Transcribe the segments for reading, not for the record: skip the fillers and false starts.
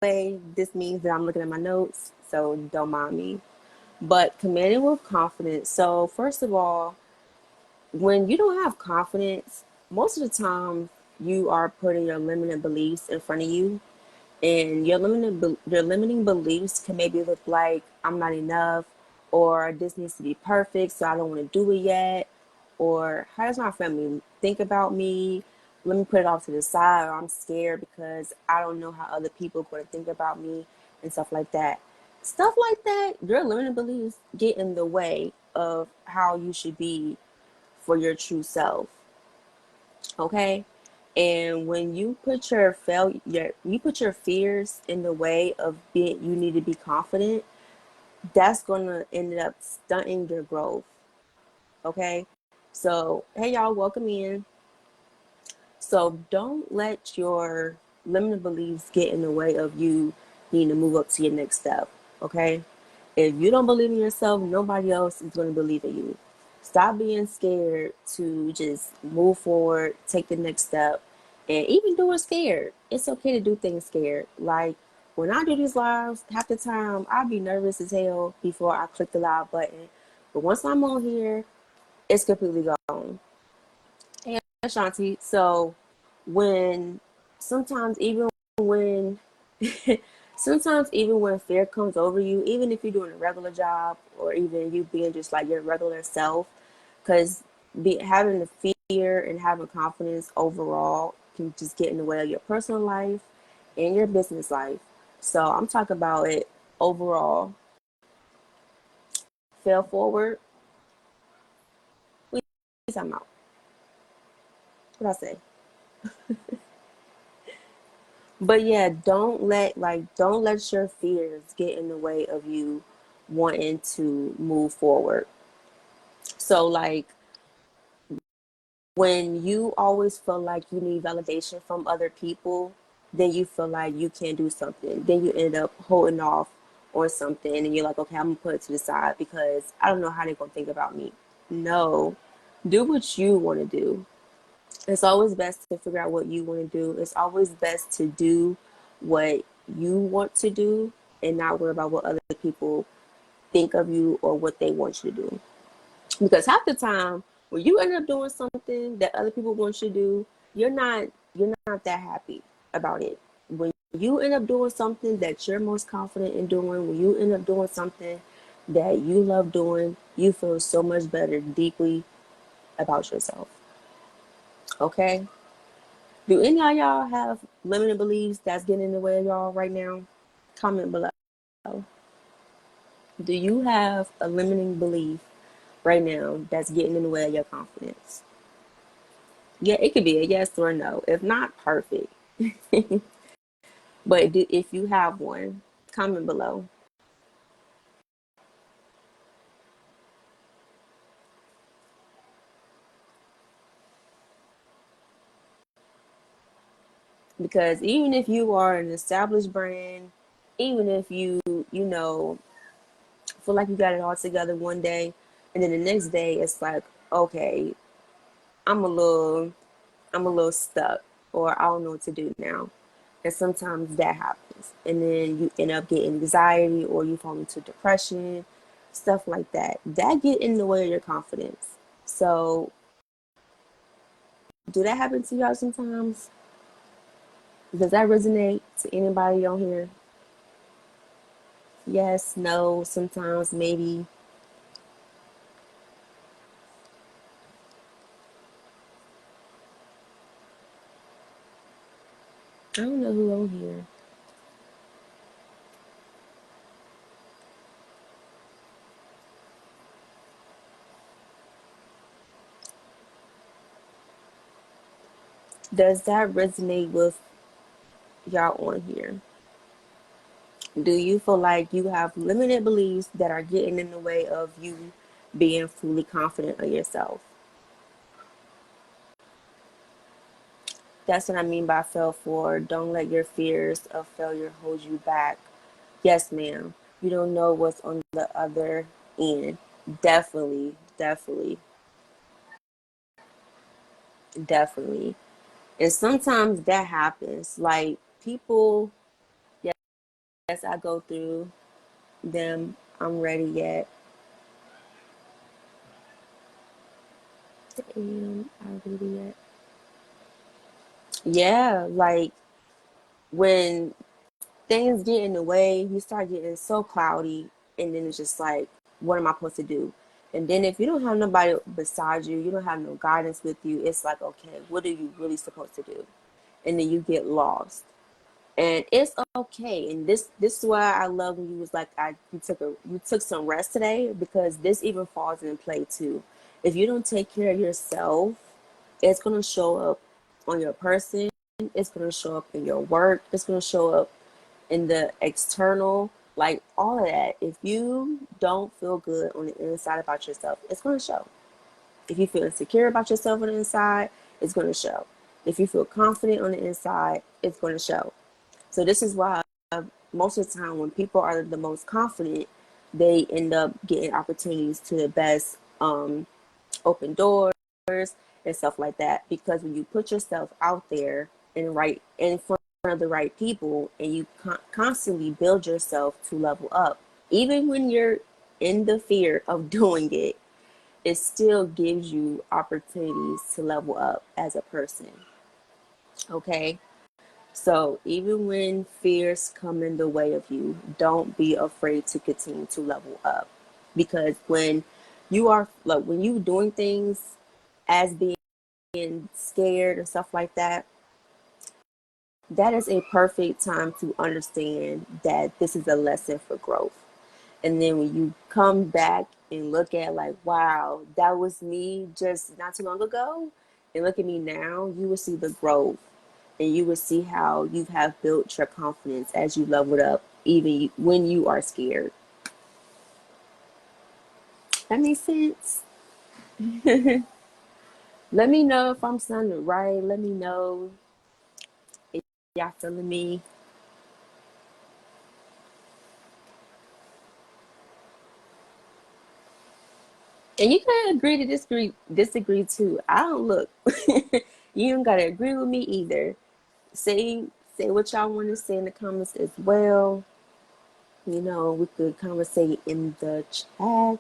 way, this means that I'm looking at my notes, so don't mind me. But commanding with confidence. So, first of all, when you don't have confidence, most of the time you are putting your limiting beliefs in front of you. And your limiting beliefs can maybe look like I'm not enough, or this needs to be perfect, so I don't want to do it yet, or how does my family think about me? Let me put it off to the side, or I'm scared because I don't know how other people are going to think about me and stuff like that. Stuff like that, your limiting beliefs get in the way of how you should be for your true self. Okay. And when you put you put your fears in the way of being, you need to be confident, that's gonna end up stunting your growth. Okay. So hey y'all, welcome in. So don't let your limiting beliefs get in the way of you needing to move up to your next step. Okay. If you don't believe in yourself, nobody else is going to believe in you. Stop being scared to just move forward, take the next step, and even do it scared. It's okay to do things scared. Like when I do these lives, half the time I'll be nervous as hell before I click the live button. But once I'm on here, it's completely gone. Hey, Ashanti. So when sometimes even when sometimes even when fear comes over you, even if you're doing a regular job or even you being just like your regular self, because be having the fear and having confidence overall can just get in the way of your personal life and your business life. So I'm talking about it overall. Fail forward. What you talking about? What I say? But yeah, don't let your fears get in the way of you wanting to move forward. So like when you always feel like you need validation from other people, then you feel like you can't do something. Then you end up holding off on something and you're like, okay, I'm gonna put it to the side because I don't know how they're gonna think about me. No. Do what you wanna do. It's always best to figure out what you want to do. It's always best to do what you want to do and not worry about what other people think of you or what they want you to do. Because half the time when you end up doing something that other people want you to do, you're not that happy about it. When you end up doing something that you're most confident in doing, when you end up doing something that you love doing, you feel so much better deeply about yourself. Okay? Do any of y'all have limiting beliefs that's getting in the way of y'all right now? Comment below. Do you have a limiting belief right now that's getting in the way of your confidence? Yeah, it could be a yes or a no. If not, perfect. But if you have one, comment below. Because even if you are an established brand, even if you know, feel like you got it all together one day, and then the next day it's like, okay, I'm a little I'm a little stuck or I don't know what to do now. And sometimes that happens. And then you end up getting anxiety or you fall into depression, stuff like that. That get in the way of your confidence. So do that happen to y'all sometimes? Does that resonate to anybody on here? Yes, no, sometimes, maybe. I don't know who on here. Does that resonate with y'all on here? Do you feel like you have limited beliefs that are getting in the way of you being fully confident of yourself? That's what I mean by fail forward. Don't let your fears of failure hold you back. Yes, ma'am. You don't know what's on the other end. Definitely, definitely, definitely. And sometimes that happens. Like people, as I go through them, I'm ready yet. Am I ready yet? Yeah, like when things get in the way, you start getting so cloudy, and then it's just like, what am I supposed to do? And then if you don't have nobody beside you, you don't have no guidance with you, it's like, okay, what are you really supposed to do? And then you get lost. And it's okay. And this is why I love when you was like, you took some rest today, because this even falls in play too. If you don't take care of yourself, it's gonna show up on your person, it's gonna show up in your work, it's gonna show up in the external, like all of that. If you don't feel good on the inside about yourself, it's gonna show. If you feel insecure about yourself on the inside, it's gonna show. If you feel confident on the inside, it's gonna show. So this is why most of the time when people are the most confident, they end up getting opportunities to the best, open doors and stuff like that. Because when you put yourself out there and right in front of the right people, and you constantly build yourself to level up, even when you're in the fear of doing it, it still gives you opportunities to level up as a person. Okay. So even when fears come in the way of you, don't be afraid to continue to level up. Because when you are like when you doing things as being scared and stuff like that, that is a perfect time to understand that this is a lesson for growth. And then when you come back and look at like, wow, that was me just not too long ago, and look at me now, you will see the growth, and you will see how you have built your confidence as you leveled up, even when you are scared. That makes sense. Let me know if I'm sounding right. Let me know if y'all feeling me. And you can agree to disagree too. I don't look. You don't gotta agree with me either. Say say what y'all want to say in the comments as well. We could conversate in the chat.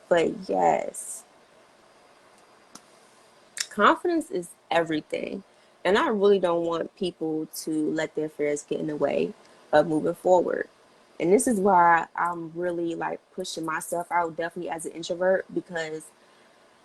But yes, confidence is everything. And I really don't want people to let their fears get in the way of moving forward. And this is why I'm really like pushing myself out, definitely as an introvert, because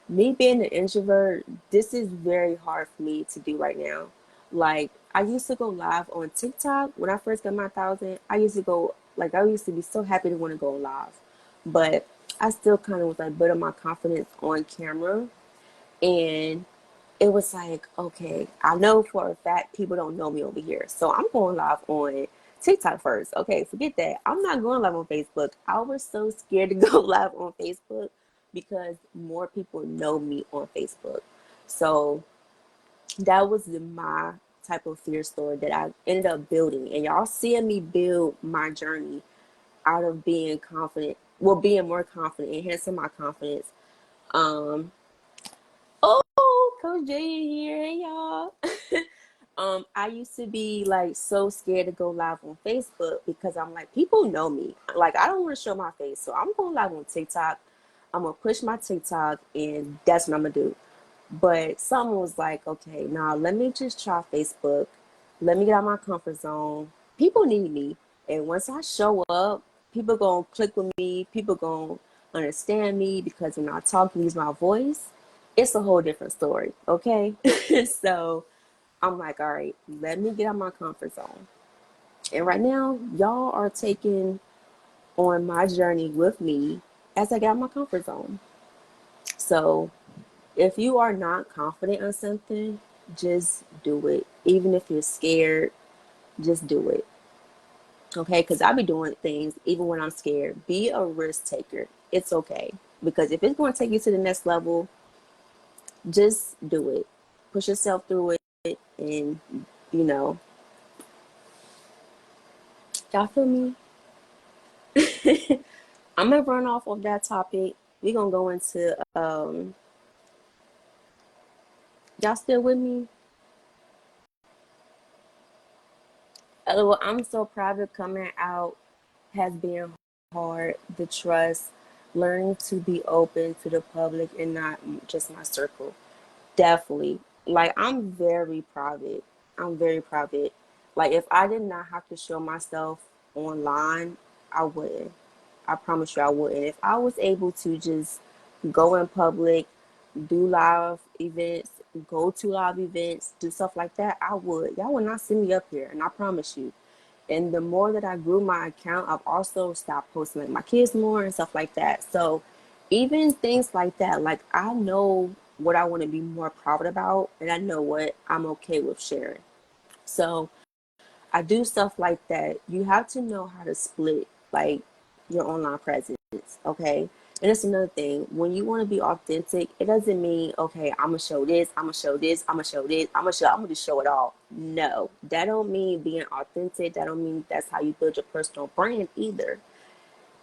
me being an introvert, this is very hard for me to do right now. Like, I used to go live on TikTok when I first got my 1,000. I used to be so happy to want to go live. But I still kind of was like building my confidence on camera. And it was like, okay, I know for a fact people don't know me over here. So I'm going live on TikTok first. Okay, forget that. I'm not going live on Facebook. I was so scared to go live on Facebook because more people know me on Facebook. So that was my type of fear story that I ended up building. And y'all seeing me build my journey out of being confident, well, being more confident, enhancing my confidence. Um, Oh, Coach J in here. Hey, y'all. I used to be like so scared to go live on Facebook because I'm like, people know me. Like, I don't want to show my face. So I'm going live on TikTok. I'm going to push my TikTok, and that's what I'm going to do. But someone was like, okay, now let me just try Facebook. Let me get out of my comfort zone. People need me. And once I show up, people going to click with me. People going to understand me because when I talk and use my voice, it's a whole different story. Okay. So I'm like, all right, let me get out of my comfort zone. And right now, y'all are taking on my journey with me as I get out of my comfort zone. So if you are not confident on something, just do it. Even if you're scared, just do it. Okay? Because I be doing things even when I'm scared. Be a risk taker. It's okay. Because if it's going to take you to the next level, just do it. Push yourself through it. And, you know, y'all feel me? I'm going to run off of that topic. We're going to go into, y'all still with me? Well, I'm so private coming out has been hard. The trust, learning to be open to the public and not just my circle. Definitely. Like, I'm very private. I'm very private. Like, if I did not have to show myself online, I wouldn't. I promise you I wouldn't. If I was able to just go in public, do live events, go to live events, do stuff like that, I would. Y'all would not see me up here, and I promise you. And the more that I grew my account, I've also stopped posting like my kids more and stuff like that. So even things like that, like I know what I want to be more proud about, and I know what I'm okay with sharing. So I do stuff like that. You have to know how to split like your online presence, okay? And it's another thing. When you want to be authentic, it doesn't mean, okay, I'm gonna show this, I'm gonna show this, I'm gonna show this, I'm gonna just show it all. No, that don't mean being authentic. That don't mean that's how you build your personal brand either.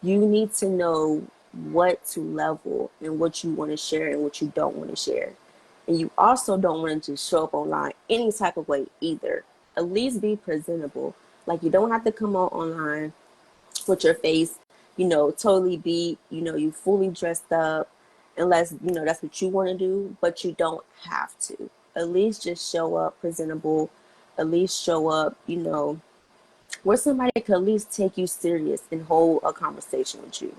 You need to know what to level and what you want to share and what you don't want to share. And you also don't want to just show up online any type of way either. At least be presentable. Like, you don't have to come out online with your face, totally beat, you fully dressed up, unless, that's what you want to do, but you don't have to. At least just show up presentable. At least show up, where somebody could at least take you serious and hold a conversation with you.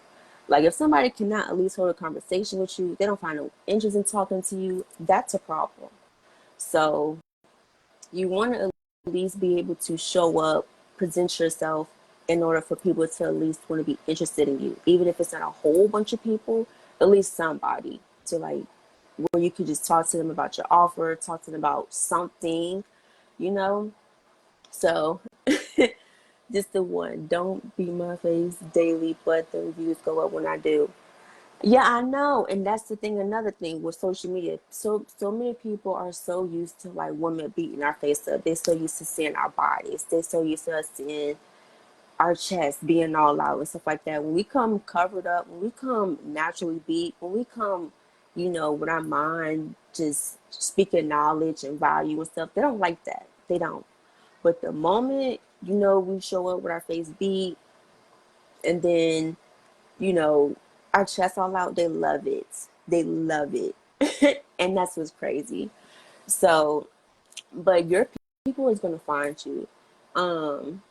Like, if somebody cannot at least hold a conversation with you, they don't find no interest in talking to you, that's a problem. So you want to at least be able to show up, present yourself in order for people to at least want to be interested in you. Even if it's not a whole bunch of people, at least somebody to like where you could just talk to them about your offer, talk to them about something, you know? So just the one. Don't be my face daily, but the reviews go up when I do. Yeah, I know, and that's the thing. Another thing with social media, so many people are so used to like women beating our face up. They're so used to seeing our bodies. They're so used to us seeing our chest being all out and stuff like that. When we come covered up, when we come naturally beat, when we come, with our mind just speaking knowledge and value and stuff, they don't like that. They don't. But the moment, we show up with our face beat and then, you know, our chest all out, they love it. They love it. And that's what's crazy. So, but your people is going to find you. Um,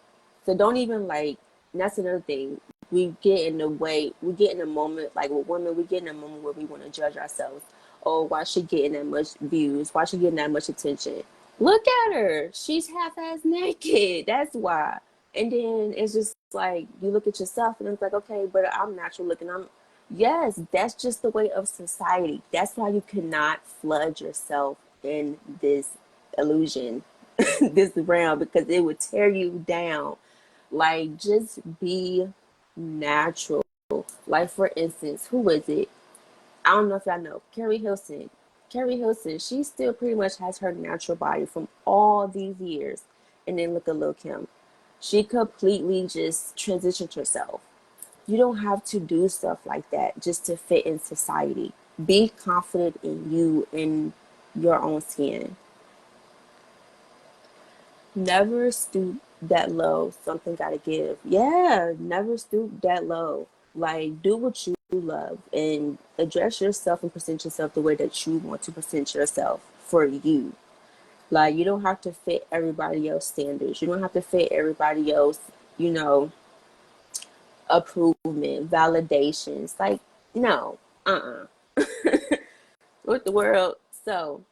so don't even like, and that's another thing. We get in the way, we get in a moment, like with women, we get in a moment where we want to judge ourselves. Oh, why she getting that much views? Why she getting that much attention? Look at her. She's half-ass naked. That's why. And then it's just like, you look at yourself and it's like, okay, but I'm natural looking. Yes, that's just the way of society. That's why you cannot flood yourself in this illusion, this realm, because it would tear you down. Like, just be natural. Like, for instance, who is it? I don't know if y'all know. Carrie Hilson. Carrie Hilson, she still pretty much has her natural body from all these years. And then look at Lil Kim. She completely just transitioned herself. You don't have to do stuff like that just to fit in society. Be confident in you, in your own skin. Never stoop that low. Something gotta give. Yeah, never stoop that low. Like, do what you love and address yourself and present yourself the way that you want to present yourself for you. Like, you don't have to fit everybody else standards. You don't have to fit everybody else, you know, approval, validations. Like, no. Uh-uh. What the world? So,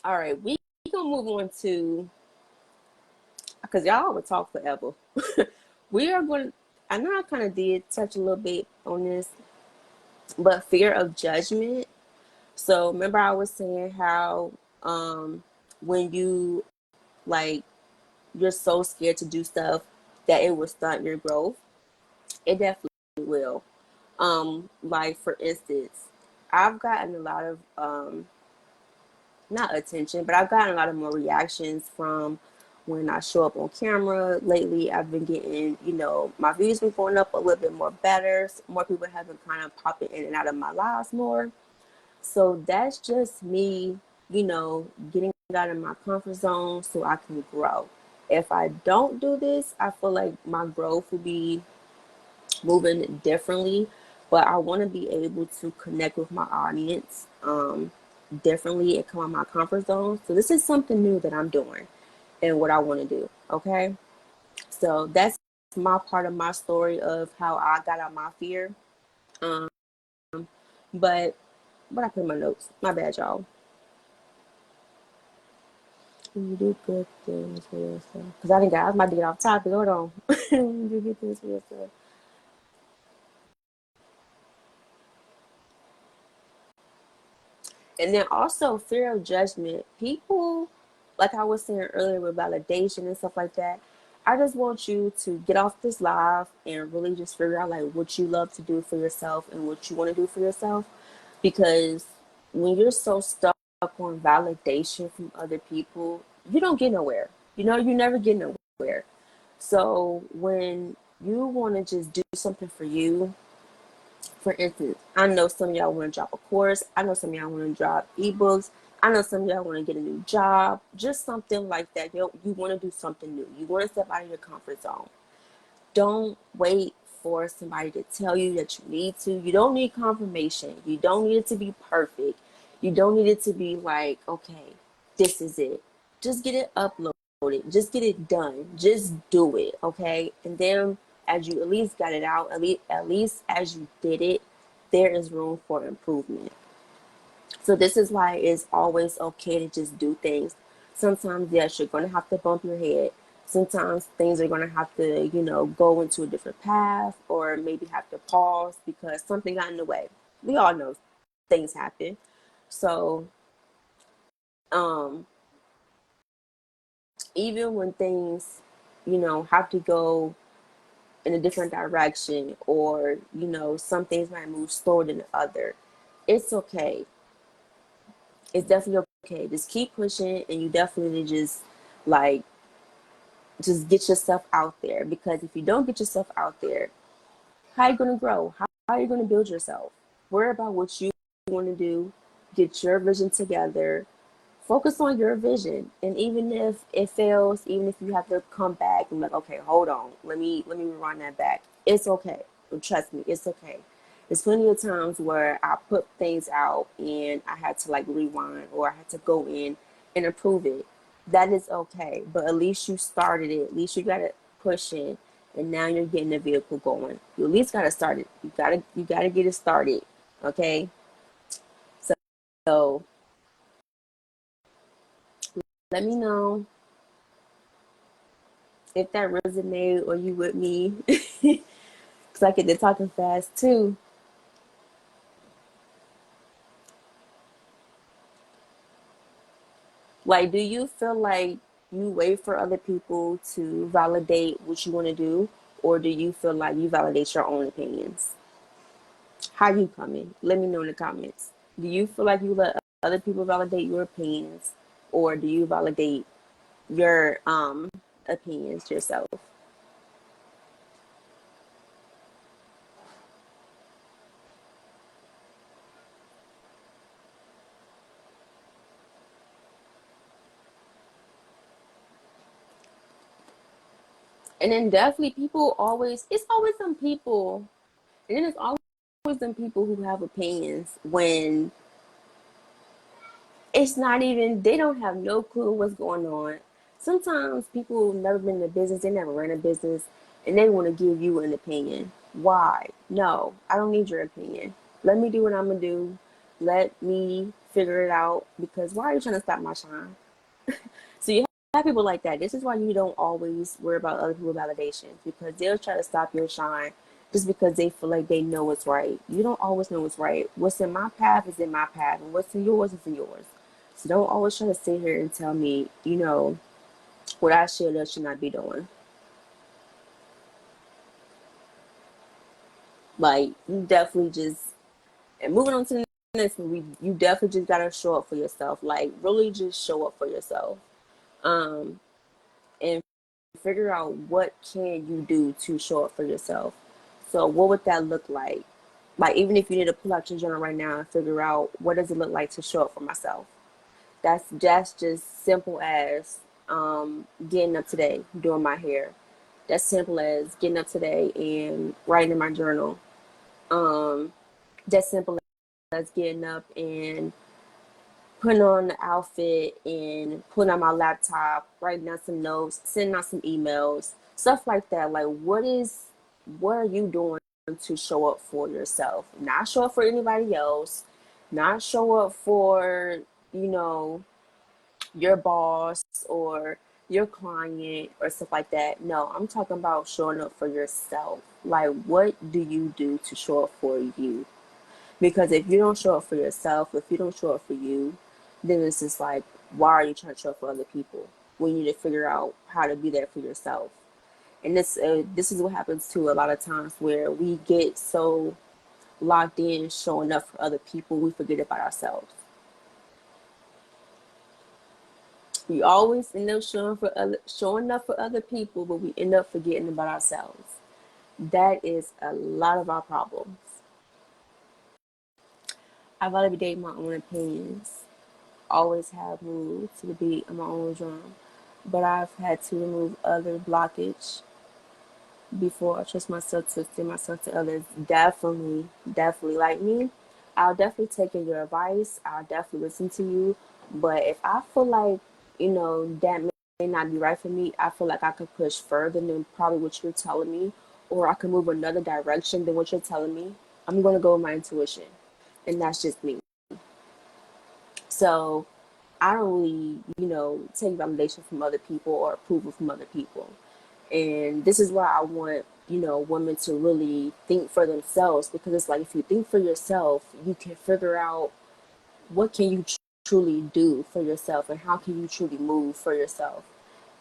all right, we gonna move on to, because y'all would talk forever. We are going to, I know I kind of did touch a little bit on this, but fear of judgment. So remember I was saying how when you like, you're so scared to do stuff that it will stunt your growth. It definitely will. Like, for instance, I've gotten a lot of not attention, but I've gotten a lot of more reactions from when I show up on camera. Lately, I've been getting, my views been going up a little bit more better. More people have been kind of popping in and out of my lives more. So that's just me, getting out of my comfort zone so I can grow. If I don't do this, I feel like my growth will be moving differently. But I want to be able to connect with my audience differently and come out of my comfort zone. So this is something new that I'm doing and what I want to do. Okay. So that's my part of my story of how I got out my fear. Um, but I put in my notes. My bad, y'all. You do good things for yourself. Because I was about to get off topic. Hold on. You do good things for yourself. And then also fear of judgment. People, like I was saying earlier with validation and stuff like that, I just want you to get off this live and really just figure out like what you love to do for yourself and what you want to do for yourself. Because when you're so stuck on validation from other people, you don't get nowhere. You know, you never get nowhere. So when you want to just do something for you, for instance, I know some of y'all want to drop a course. I know some of y'all want to drop ebooks. I know some of y'all want to get a new job. Just something like that. You want to do something new. You want to step out of your comfort zone. Don't wait for somebody to tell you that you need to. You don't need confirmation. You don't need it to be perfect. You don't need it to be like, okay, this is it. Just get it uploaded. Just get it done. Just do it, okay? And then as you at least got it out, at least as you did it, there is room for improvement. So this is why it's always okay to just do things. Sometimes, yes, you're going to have to bump your head. Sometimes things are going to have to, go into a different path or maybe have to pause because something got in the way. We all know things happen. So, um, even when things, have to go in a different direction or, some things might move slower than other, it's okay. It's definitely okay. Just keep pushing and you definitely like just get yourself out there because if you don't get yourself out there, how are you gonna grow? How are you gonna build yourself? Worry about what you want to do, get your vision together, focus on your vision. And even if it fails, even if you have to come back and like, okay, hold on, let me rewind that back. It's okay. Trust me, it's okay. There's plenty of times where I put things out and I had to like rewind or I had to go in and improve it. That is okay. But at least you started it. At least you got it pushing and now you're getting the vehicle going. You at least gotta start it. You gotta get it started. Okay? So let me know if that resonated or you with me. Because I get to talking fast too. Like, do you feel like you wait for other people to validate what you want to do? Or do you feel like you validate your own opinions? How you coming? Let me know in the comments. Do you feel like you let other people validate your opinions? Or do you validate your opinions yourself? And then definitely people always, it's always some people, and then it's always some people who have opinions when it's not even, they don't have no clue what's going on. Sometimes people who've never been in a business, they never ran a business, and they want to give you an opinion. Why? No, I don't need your opinion. Let me do what I'm going to do. Let me figure it out because why are you trying to stop my shine? So you have people like that. This is why you don't always worry about other people's validations because they'll try to stop your shine just because they feel like they know what's right. You don't always know what's right. What's in my path is in my path, and what's in yours is in yours. So don't always try to sit here and tell me, what I should or should not be doing. Like you definitely just and moving on to the next one, you definitely just gotta show up for yourself. Like really just show up for yourself. Um and figure out what can you do to show up for yourself. So what would that look like? Like even if you need to pull out your journal right now and figure out what does it look like to show up for myself. That's just simple as Getting up today, doing my hair. That's simple as getting up today and writing in my journal. Um, that's simple as getting up and putting on the outfit and putting on my laptop, writing down some notes, sending out some emails, stuff like that. Like, what are you doing to show up for yourself? Not show up for anybody else, not show up for, you know, your boss or your client or stuff like that. No, I'm talking about showing up for yourself. Like, what do you do to show up for you? Because if you don't show up for yourself, if you don't show up for you, then it's just like, why are you trying to show up for other people? We need to figure out how to be there for yourself. And this is what happens too a lot of times where we get so locked in showing up for other people, we forget about ourselves. We always end up showing up for other people, but we end up forgetting about ourselves. That is a lot of our problems. I've got to be dating my own opinions. Always have moved to the beat of my own drum, but I've had to remove other blockage before I trust myself to extend myself to others. Definitely, definitely. Like me, I'll definitely take in your advice. I'll definitely listen to you. But if I feel like, that may not be right for me, I feel like I could push further than probably what you're telling me, or I can move another direction than what you're telling me. I'm going to go with my intuition. And that's just me. So I don't really, take validation from other people or approval from other people. And this is why I want, women to really think for themselves, because it's like if you think for yourself, you can figure out what can you truly do for yourself and how can you truly move for yourself.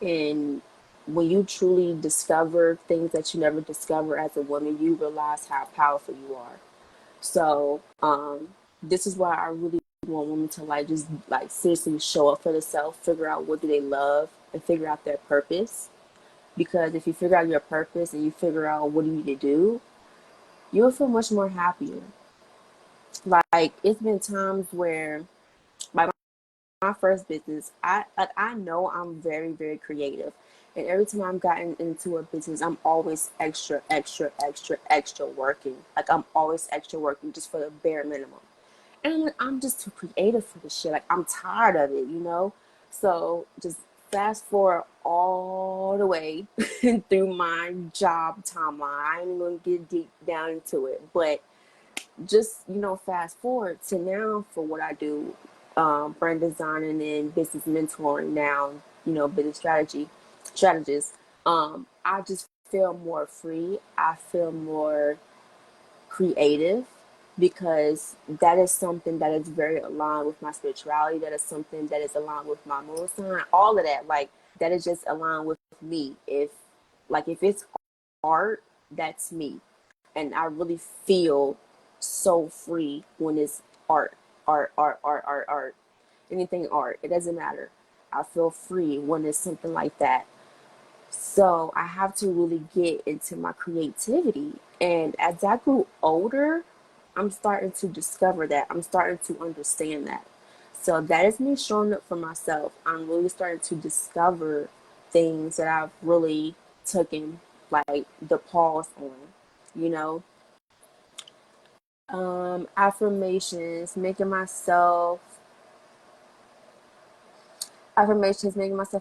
And when you truly discover things that you never discover as a woman, you realize how powerful you are. So, this is why I really want women to like just like seriously show up for themselves, figure out what do they love, and figure out their purpose. Because if you figure out your purpose and you figure out what you need to do, you'll feel much more happier. Like it's been times where, like my first business, I know I'm very very creative, and every time I've gotten into a business, I'm always extra extra extra extra working. Like I'm always extra working just for the bare minimum. And I'm just too creative for this shit. Like I'm tired of it. So just fast forward all the way through my job timeline. I ain't even gonna get deep down into it, but just fast forward to now for what I do, brand designing and business mentoring. Now, business strategist. I just feel more free. I feel more creative because that is something that is very aligned with my spirituality. That is something that is aligned with my moon sign. All of that, like that is just aligned with me. If it's art, that's me, and I really feel so free when it's art, art. Anything art, it doesn't matter. I feel free when it's something like that. So I have to really get into my creativity. And as I grew older, I'm starting to discover that. I'm starting to understand that. So that is me showing up for myself. I'm really starting to discover things that I've really taken like the pause on, you know. Affirmations, making myself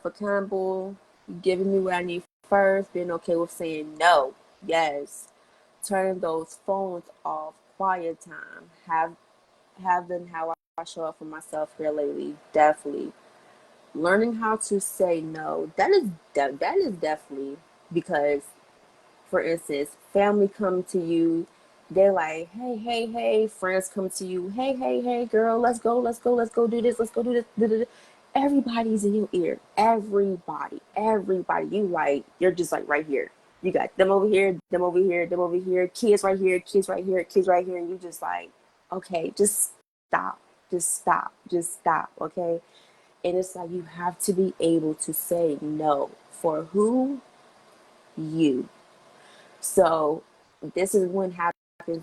accountable, giving me what I need first, being okay with saying no. Yes. Turning those phones off, quiet time, having how I show up for myself here lately, definitely. Learning how to say no. That is definitely because, for instance, family come to you, they're like, hey, hey, hey, friends come to you, hey, hey, hey, girl, let's go do this, let's go do this. Da, da, da. Everybody's in your ear. Everybody. You're just like right here. You got them over here, them over here, them over here, kids right here, kids right here, kids right here, and you just like, okay, stop, just stop, okay? And it's like you have to be able to say no for who you. So this is when happens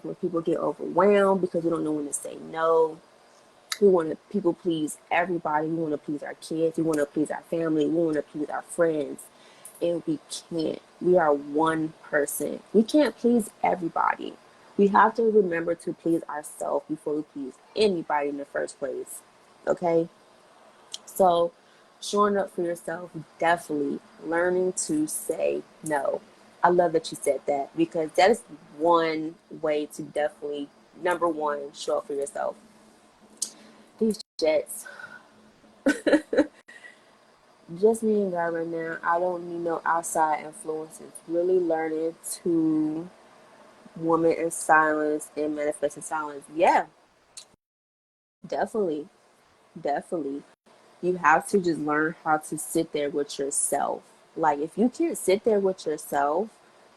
when people get overwhelmed because they don't know when to say no. We want to people please everybody. We want to please our kids. We want to please our family. We want to please our friends. And we can't. We are one person. We can't please everybody. We have to remember to please ourselves before we please anybody in the first place. Okay? So, showing up for yourself, definitely learning to say no. I love that you said that because that is one way to definitely, number one, show up for yourself. These jets, just me and God right now. I don't need no outside influences. Really learning to woman in silence and manifest in silence. Yeah, definitely, definitely. You have to just learn how to sit there with yourself. Like if you can't sit there with yourself,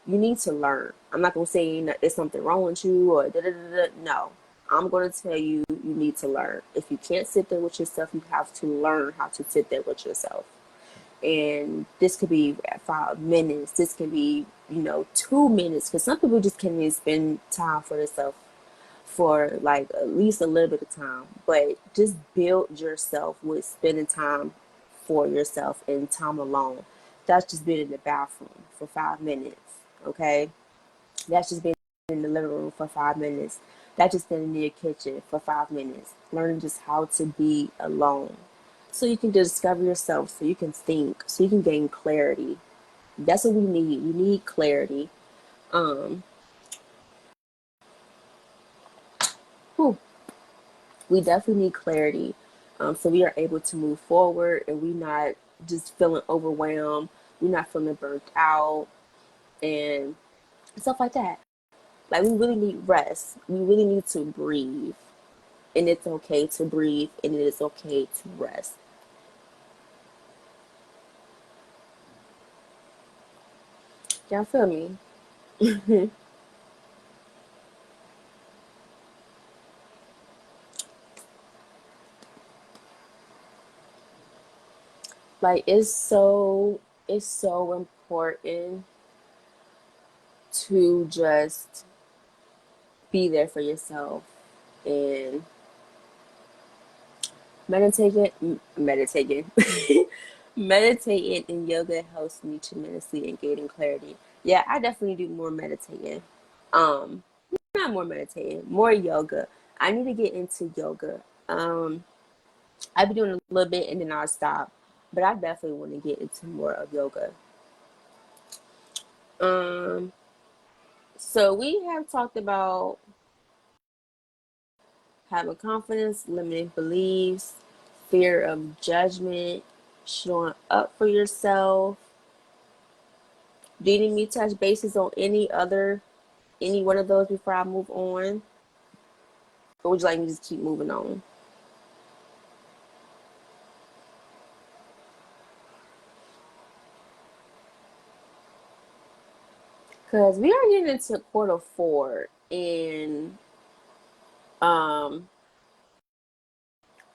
you need to learn. I'm not gonna say there's something wrong with you or da da da da. No, I'm gonna tell you you need to learn. If you can't sit there with yourself, you have to learn how to sit there with yourself. And this could be 5 minutes. This can be 2 minutes. Because some people just can't even spend time for themselves for like at least a little bit of time, but just build yourself with spending time for yourself and time alone. That's just being in the bathroom for 5 minutes, okay? That's just being in the living room for 5 minutes. That's just being in your kitchen for 5 minutes. Learning just how to be alone. So you can discover yourself, so you can think, so you can gain clarity. That's what we need. We need clarity. Um, whew, we definitely need clarity, so we are able to move forward and we not just feeling overwhelmed, we're not feeling burnt out and stuff like that. Like we really need rest, we really need to breathe, and it's okay to breathe and it is okay to rest. Y'all feel me? Like it's so important to just be there for yourself and meditating, meditating and yoga helps me tremendously in gaining clarity. Yeah, I definitely do more meditating. Um, Not more meditating, more yoga. I need to get into yoga. I've been doing a little bit and then I'll stop, but I definitely want to get into more of yoga. Um, so we have talked about having confidence, limiting beliefs, fear of judgment, showing up for yourself. Do you need me to touch bases on any one of those before I move on? Or would you like me to just keep moving on? Because we are getting into quarter 4 and um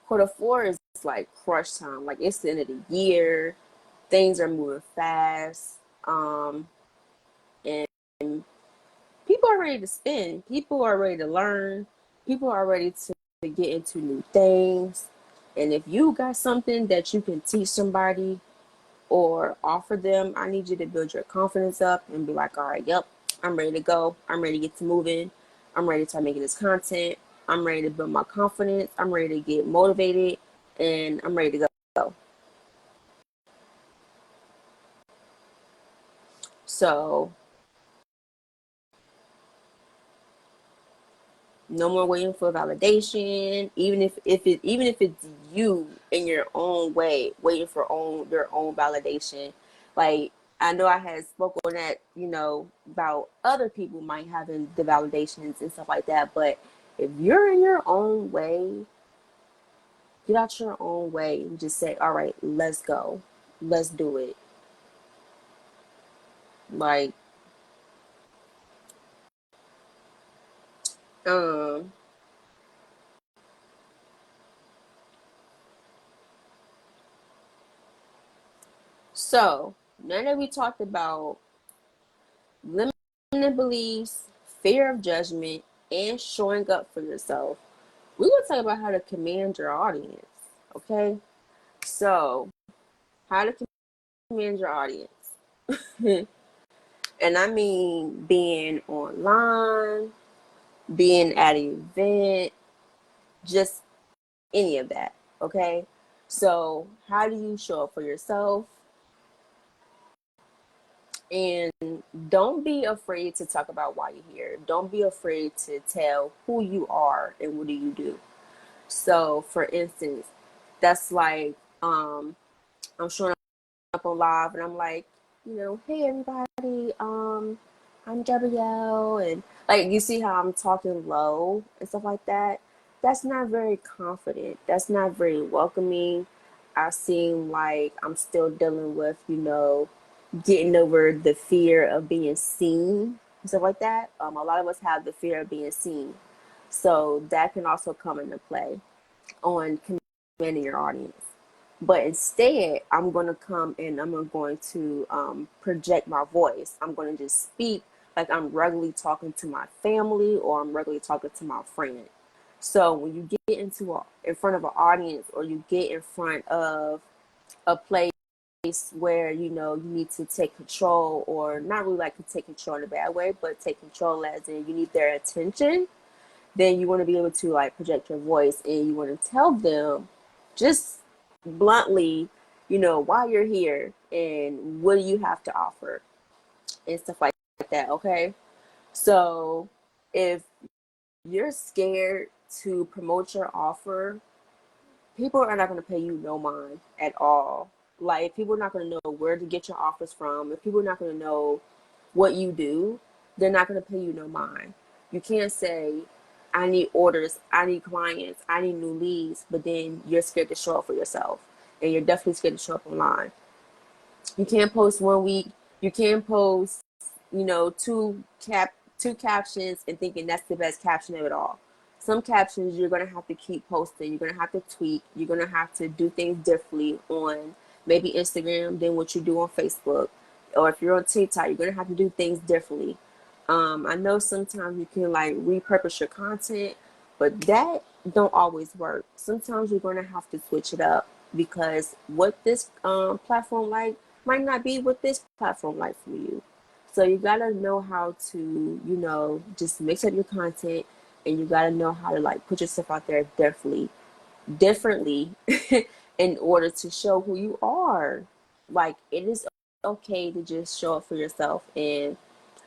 quarter 4 is like crush time. Like it's the end of the year. Things are moving fast. And people are ready to spend. People are ready to learn. People are ready to get into new things. And if you got something that you can teach somebody or offer them, I need you to build your confidence up and be like, all right, yep, I'm ready to go. I'm ready to get to moving. I'm ready to start making this content. I'm ready to build my confidence. I'm ready to get motivated and I'm ready to go. So no more waiting for validation, even if it's you in your own way, waiting for your own validation. Like I know I had spoke on that, about other people might having the validations and stuff like that. But if you're in your own way, get out your own way and just say, all right, let's go. Let's do it. Like, um, so now that we talked about limiting beliefs, fear of judgment, and showing up for yourself. we're gonna talk about how to command your audience. Okay, so how to command your audience, and I mean being online, being at an event, just any of that. Okay, so how do you show up for yourself? And don't be afraid to talk about why you're here. Don't be afraid to tell who you are and what do you do. So, for instance, that's like I'm showing up on live and I'm like, hey everybody, I'm Gabrielle, and like you see how I'm talking low and stuff like that. That's not very confident. That's not very welcoming. I seem like I'm still dealing with, getting over the fear of being seen and stuff like that. A lot of us have the fear of being seen. So that can also come into play on commanding your audience. But instead, I'm going to come and I'm going to project my voice. I'm going to just speak like I'm regularly talking to my family or I'm regularly talking to my friend. So when you get in front of an audience or you get in front of a place where you need to take control, or not really like to take control in a bad way, but take control as in you need their attention, then you want to be able to like project your voice and you want to tell them just bluntly, why you're here and what do you have to offer and stuff like that. Okay, so if you're scared to promote your offer, people are not going to pay you no mind at all. Like, if people are not going to know where to get your offers from, if people are not going to know what you do, they're not going to pay you no mind. You can't say, I need orders, I need clients, I need new leads, but then you're scared to show up for yourself. And you're definitely scared to show up online. You can't post one week. You can't post, two captions and thinking that's the best caption of it all. Some captions you're gonna have to keep posting. You're gonna have to tweak. You're gonna have to do things differently on maybe Instagram than what you do on Facebook, or if you're on TikTok, you're gonna have to do things differently. I know sometimes you can like repurpose your content, but that don't always work. Sometimes you're gonna have to switch it up because what this platform like might not be what this platform like for you. So you gotta know how to, just mix up your content, and you gotta know how to like put yourself out there differently, in order to show who you are. Like, it is okay to just show up for yourself and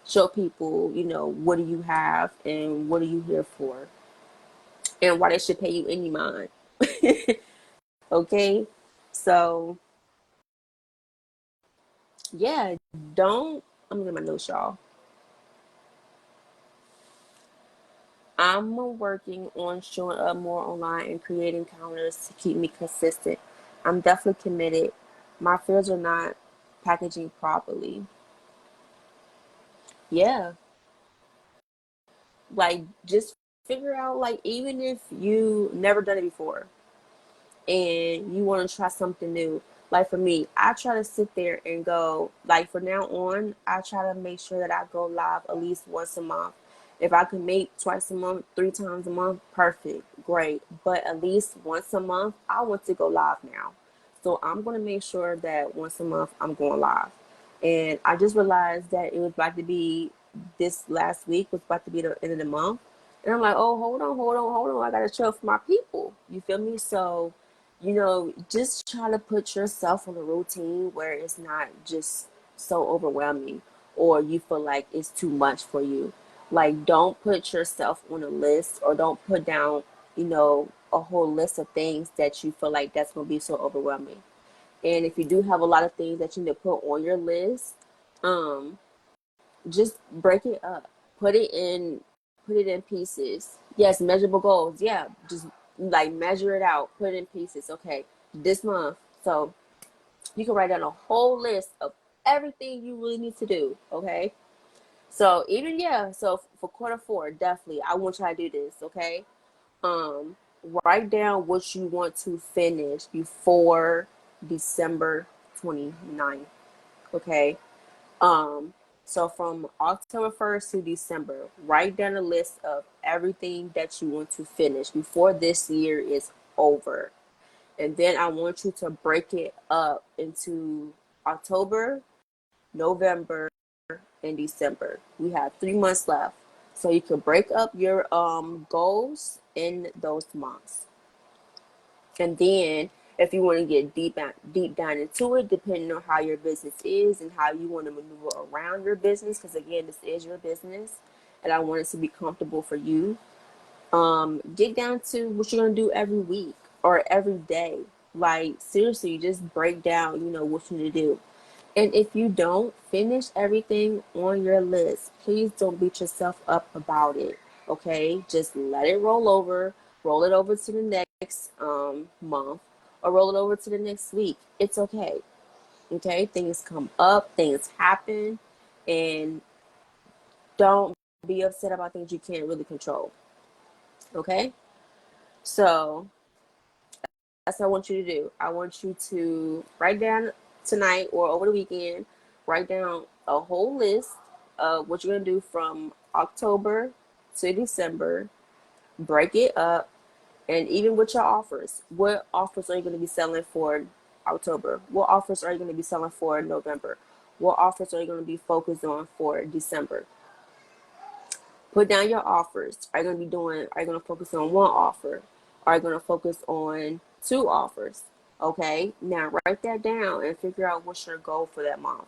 show people, what do you have and what are you here for and why they should pay you any mind. Okay, so yeah, don't. I'm gonna get my notes, y'all. I'm working on showing up more online and creating calendars to keep me consistent. I'm definitely committed. My fears are not packaging properly. Yeah, like just figure out, like, even if you never done it before and you want to try something new. Like for me, I try to sit there and go, like, for now on, I try to make sure that I go live at least once a month. If I can make twice a month, 3 times a month, perfect, great. But at least once a month, I want to go live now. So I'm going to make sure that once a month I'm going live. And I just realized that it was about to be, this last week was about to be the end of the month. And I'm like, oh, hold on. I got to show up for my people. You feel me? So just try to put yourself on a routine where it's not just so overwhelming or you feel like it's too much for you. Like, don't put yourself on a list or don't put down, a whole list of things that you feel like that's going to be so overwhelming. And if you do have a lot of things that you need to put on your list, um, just break it up. Put it in pieces. Yes, measurable goals. Yeah, just like measure it out. Put it in pieces. Okay, this month. So you can write down a whole list of everything you really need to do. Okay. So even, yeah. So for quarter 4, definitely, I want you to do this. Okay. Um, Write down what you want to finish before December 29th. Okay. Um, So from October 1st to December, write down a list of everything that you want to finish before this year is over. And then I want you to break it up into October, November, and December. We have 3 months left. So you can break up your goals in those months. And then if you want to get deep down into it, depending on how your business is and how you want to maneuver around your business, because again, this is your business and I want it to be comfortable for you. Get down to what you're gonna do every week or every day. Like seriously, just break down, what you need to do. And if you don't finish everything on your list, please don't beat yourself up about it. Okay? Just let it roll it over to the next month, or roll it over to the next week. It's okay. Okay? Things come up, things happen, and don't be upset about things you can't really control. Okay? So that's what I want you to do. I want you to write down tonight or over the weekend, write down a whole list of what you're going to do from October to December, break it up, and even with your offers. What offers are you going to be selling for October? What offers are you going to be selling for November? What offers are you going to be focused on for December? Put down your offers. Are you going to focus on one offer? Are you going to focus on two offers? Okay, now write that down and figure out what's your goal for that month.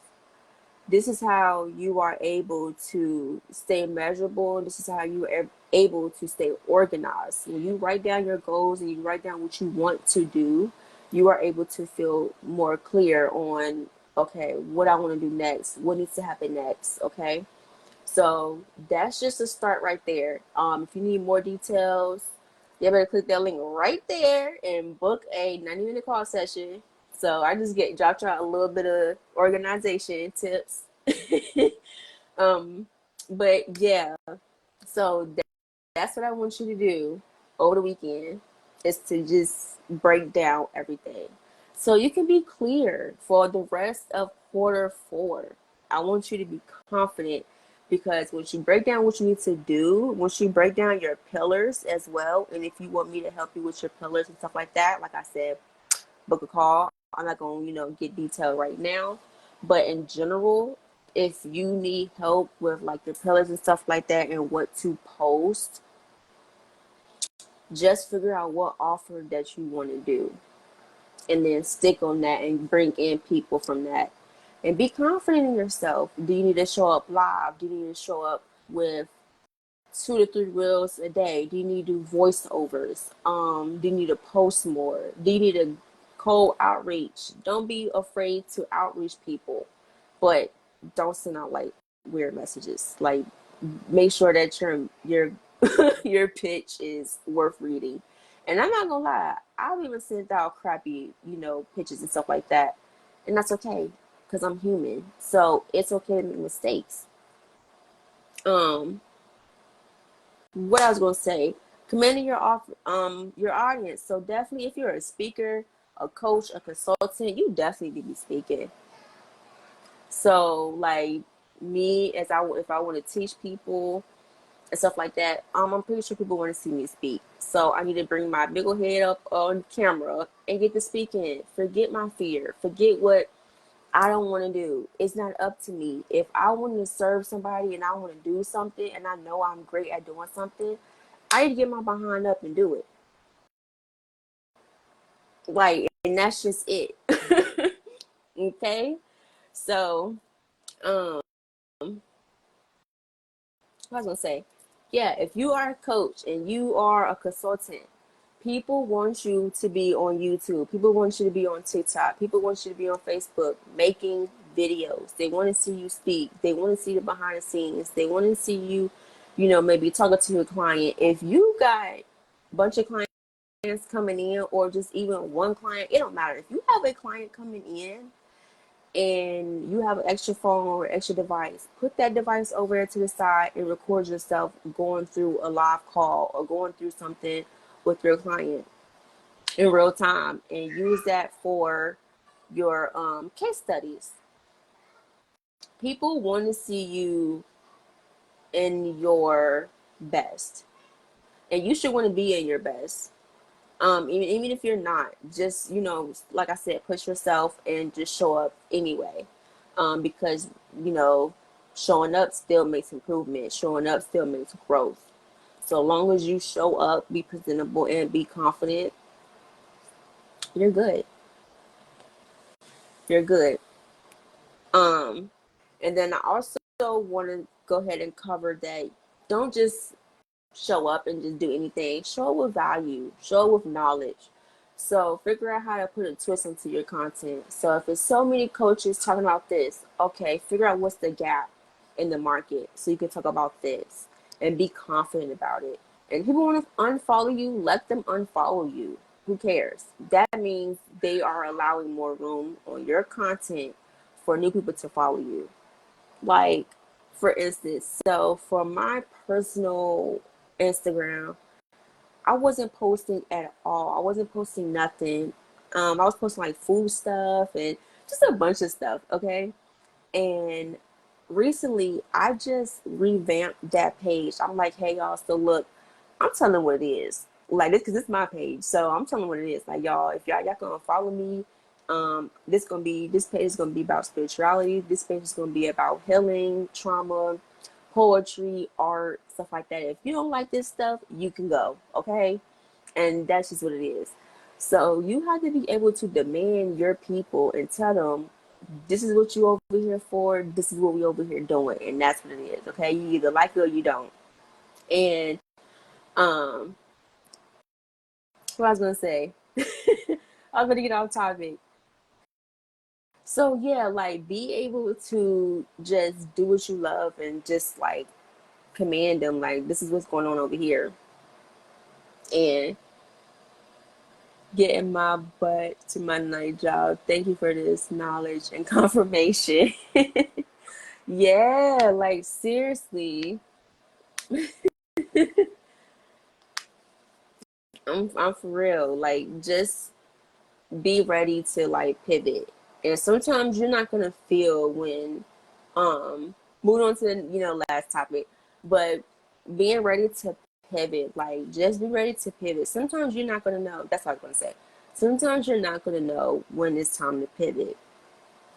This is how you are able to stay measurable. This is how you are able to stay organized. When you write down your goals and you write down what you want to do, you are able to feel more clear on, okay, what I want to do next, what needs to happen next, okay? So that's just a start right there. If you need more details, you better click that link right there and book a 90-minute call session. So I just dropped you out a little bit of organization tips. um, but yeah, so that's what I want you to do over the weekend, is to just break down everything. So you can be clear for the rest of quarter 4. I want you to be confident, because once you break down what you need to do, once you break down your pillars as well, and if you want me to help you with your pillars and stuff like that, like I said, book a call. I'm not going to, get detailed right now. But in general, if you need help with like your pillars and stuff like that and what to post, just figure out what offer that you want to do and then stick on that and bring in people from that. And be confident in yourself. Do you need to show up live? Do you need to show up with 2 to 3 reels a day? Do you need to do voiceovers? Do you need to post more? Do you need to cold outreach? Don't be afraid to outreach people, but don't send out like weird messages. Like, make sure that your your pitch is worth reading. And I'm not gonna lie, I've even sent out crappy, pitches and stuff like that, and that's okay because I'm human. So it's okay to make mistakes. Um, what I was gonna say, commanding your audience. So definitely, if you're a speaker, a coach, a consultant, you definitely need to be speaking. So like me, if I want to teach people and stuff like that, I'm pretty sure people want to see me speak. So I need to bring my big old head up on camera and get to speaking. Forget my fear. Forget what I don't want to do. It's not up to me. If I want to serve somebody and I want to do something and I know I'm great at doing something, I need to get my behind up and do it. Like, and that's just it. Okay? So, um, I was gonna say, yeah, if you are a coach and you are a consultant, people want you to be on YouTube. People want you to be on TikTok. People want you to be on Facebook making videos. They want to see you speak. They want to see the behind the scenes. They want to see you, maybe talking to a client. If you got a bunch of clients coming in, or just even one client, it don't matter. If you have a client coming in and you have an extra phone or extra device, put that device over there to the side and record yourself going through a live call or going through something with your client in real time, and use that for your case studies. people want to see you in your best, and you should want to be in your best. Even if you're not, just, like I said, push yourself and just show up anyway. Because, you know, showing up still makes improvement. Showing up still makes growth. So long as you show up, be presentable, and be confident, you're good. You're good. Um, and then I also want to go ahead and cover that. Don't just show up and just do anything. Show up with value. Show up with knowledge. So figure out how to put a twist into your content. So if it's so many coaches talking about this, okay, figure out what's the gap in the market so you can talk about this and be confident about it. And people want to unfollow you, let them unfollow you. Who cares? That means they are allowing more room on your content for new people to follow you. Like, for instance, so for my personal Instagram, I wasn't posting at all. I wasn't posting nothing. I was posting like food stuff and just a bunch of stuff, okay? And recently, I just revamped that page. I'm like, hey, y'all, so look, I'm telling what it is. Like this, because it's my page. So I'm telling what it is. Like, y'all, if y'all gonna follow me, this page is gonna be about spirituality. This page is gonna be about healing, trauma, poetry, art, stuff like that. If you don't like this stuff, you can go, okay? And that's just what it is. So you have to be able to demand your people and tell them, this is what you over here for, this is what we over here doing, and that's what it is, okay? You either like it or you don't. And um what I was gonna say, I was gonna get off topic. So yeah, like be able to just do what you love and just like command them, like this is what's going on over here, and getting my butt to my night job. Thank you for this knowledge and confirmation. Yeah, like seriously. I'm for real. Like just be ready to like pivot. And sometimes you're not gonna feel when moving on to the, last topic, but being ready to pivot, like just be ready to pivot. Sometimes you're not gonna know. That's what I was gonna say. Sometimes you're not gonna know when it's time to pivot.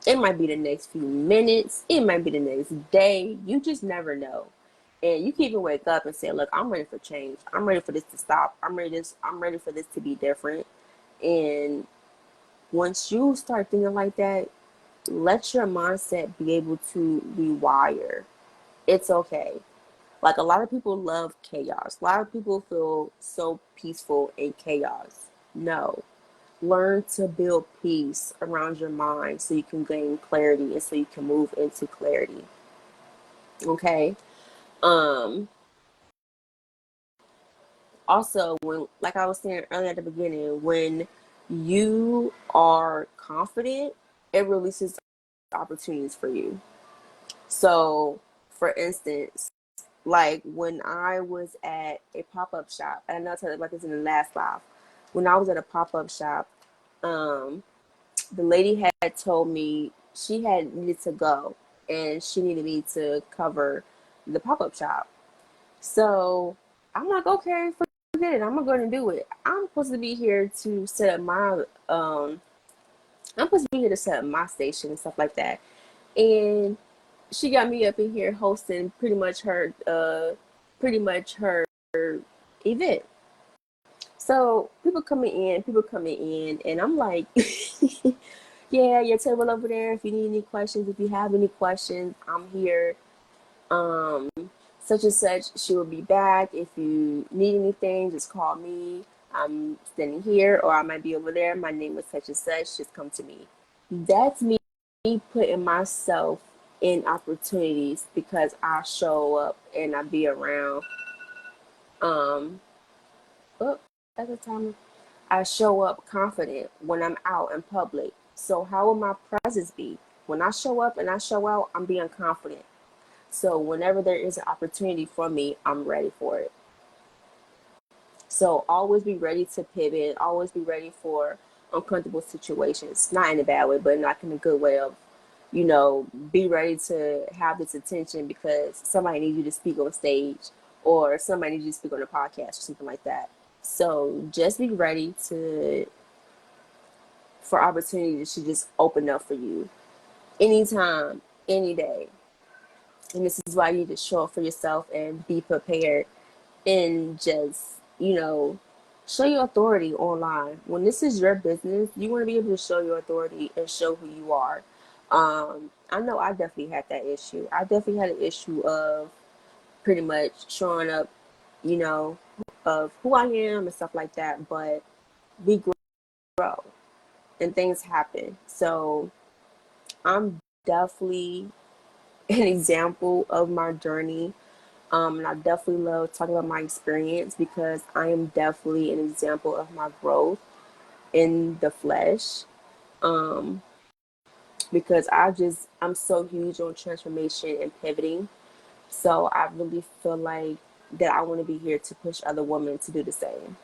It might be the next few minutes, it might be the next day. You just never know. And you can even wake up and say, look, I'm ready for change. I'm ready for this to stop. I'm ready for this to be different. And once you start thinking like that, let your mindset be able to rewire. It's okay. Like a lot of people love chaos. A lot of people feel so peaceful in chaos. No. Learn to build peace around your mind so you can gain clarity and so you can move into clarity. Okay? Um Also, when, like I was saying earlier at the beginning, when you are confident, it releases opportunities for you. So, for instance, like when I was at a pop-up shop, and I know I told you about this in the last live. When I was at a pop-up shop, um, the lady had told me she had needed to go and she needed me to cover the pop-up shop. So I'm like, okay, forget it. I'm gonna go ahead and do it. I'm supposed to be here to set up my I'm supposed to be here to set up my station and stuff like that. And she got me up in here hosting pretty much her event. So people coming in, and I'm like, yeah, your table over there. If you need any questions, if you have any questions, I'm here. Um, Such and such, she will be back. If you need anything, just call me. I'm standing here, or I might be over there. My name is such and such. Just come to me. That's me putting myself in opportunities because I show up and I be around. Um, oh, at the time, I show up confident when I'm out in public. So how will my presence be? When I show up and I show out, I'm being confident. So whenever there is an opportunity for me, I'm ready for it. So always be ready to pivot. Always be ready for uncomfortable situations. Not in a bad way, but like in a good way of be ready to have this attention because somebody needs you to speak on stage or somebody needs you to speak on a podcast or something like that. So just be ready for opportunities to just open up for you anytime, any day. And this is why you need to show up for yourself and be prepared and just, show your authority online. When this is your business, you want to be able to show your authority and show who you are. I know I definitely had that issue. I definitely had an issue of pretty much showing up, you know, of who I am and stuff like that. But we grow and things happen. So I'm definitely an example of my journey. And I definitely love talking about my experience because I am definitely an example of my growth in the flesh. Um, because I'm so huge on transformation and pivoting. So I really feel like that I want to be here to push other women to do the same.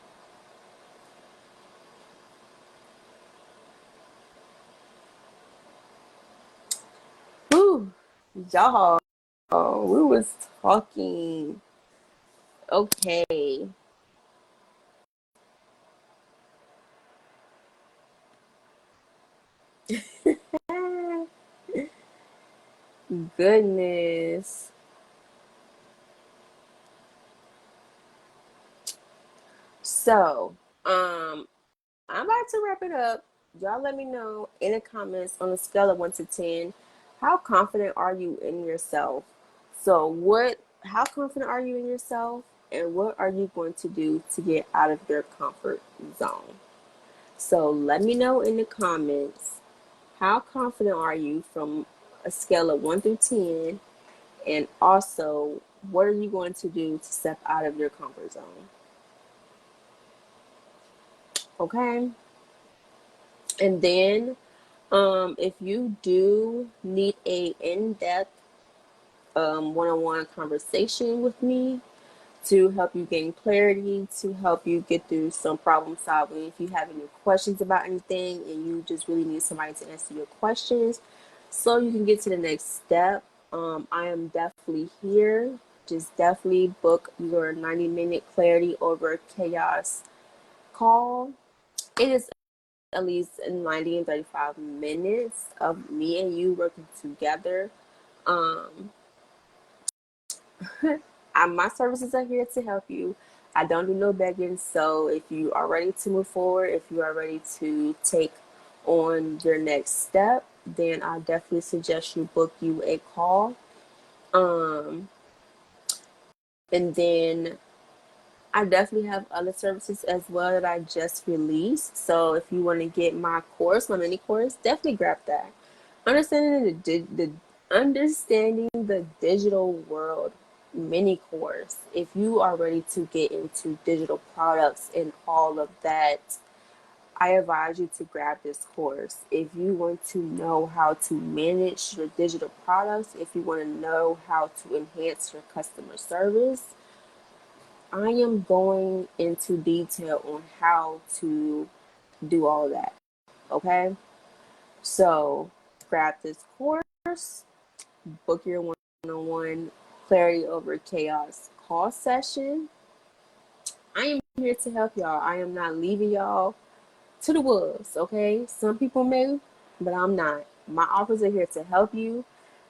Whew, y'all, we was talking. Okay. Goodness. So, I'm about to wrap it up. Y'all let me know in the comments on a scale of 1 to 10, how confident are you in yourself? So, how confident are you in yourself? And what are you going to do to get out of your comfort zone? So, let me know in the comments, how confident are you from a scale of 1 through 10? And also, what are you going to do to step out of your comfort zone? Okay? And then if you do need a in-depth one-on-one conversation with me to help you gain clarity, to help you get through some problem solving, if you have any questions about anything and you just really need somebody to answer your questions so you can get to the next step, I am definitely here. Just definitely book your 90-minute clarity over chaos call. It is at least 90 and 35 minutes of me and you working together. Um, my services are here to help you. I don't do no begging. So if you are ready to move forward, if you are ready to take on your next step, then I definitely suggest you book you a call. Um, and then I definitely have other services as well that I just released. So if you want to get my course, my mini course, definitely grab that. Understanding the digital world mini course. If you are ready to get into digital products and all of that, I advise you to grab this course. If you want to know how to manage your digital products, if you want to know how to enhance your customer service, I am going into detail on how to do all that. Okay? So grab this course, book your one-on-one clarity over chaos call session. I am here to help y'all. I am not leaving y'all to the wolves, okay? Some people may, but I'm not. My offers are here to help you.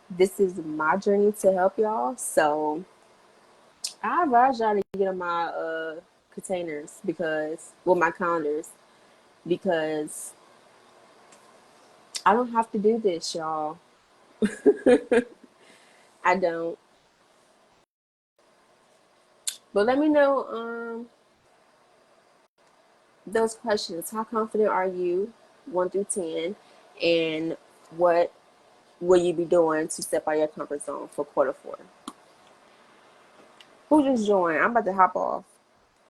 This is my journey to help y'all. So I advise y'all to get on my containers my calendars, because I don't have to do this, y'all. I don't. But let me know those questions. How confident are you, 1 through 10, and what will you be doing to step out of your comfort zone for quarter 4? Who just joined? I'm about to hop off.